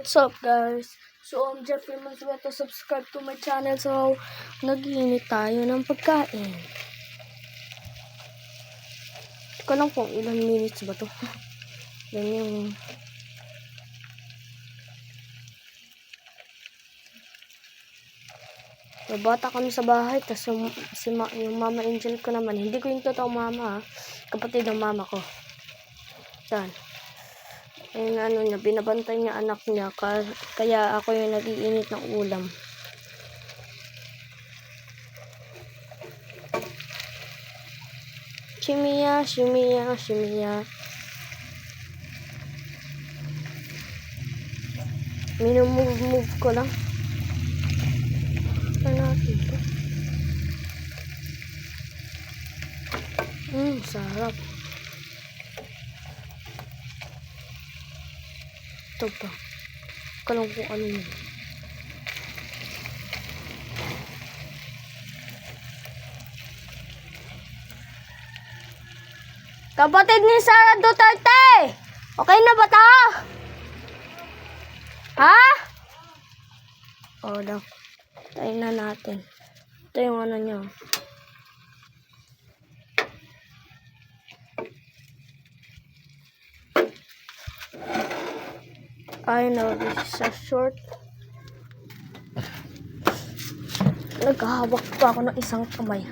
What's up guys? So I'm Jeffrey Mansueto, subscribe to my channel. So nag-iinit tayo ng pagkain. Hindi ko lang kung ilang minutes ba to. Yan yung bata kami sa bahay. Tapos yung mama angel ko naman, hindi ko yung totoong mama ha. Kapatid ng mama ko. Yan. Ayun, niya, binabantay niya anak niya, kaya ako yung nag-iinit ng ulam. Shimiya, shimiya, shimiya. Minumove ko lang. Ano natin ito? Sarap. Ito pa. Kalang kung ano yun. Kapatid ni Sara Duterte! Okay na ba ta? Ha? O daw. Tayo na natin. Ito yung ano nyo. I know this is a short. Naghahawak pa ako ng isang kamay.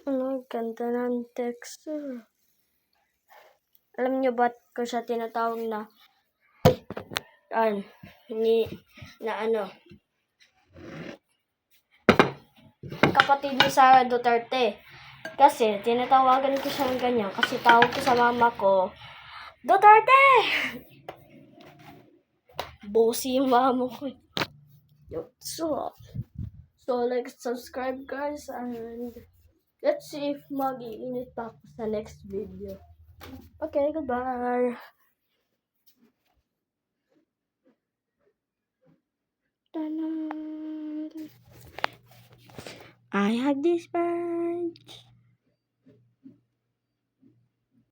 Ano, ganda ng texture. Alam nyo ba't ko siya tinatawag na kapatid ni Sara Duterte? Kasi tinatawagan ko siya ng ganyan kasi tawag ko sa mama ko, Duterte! Bossy yung mama ko. So like, subscribe guys, and let's see if mag-iinit pa ako sa next video. Okay, goodbye. I have this badge.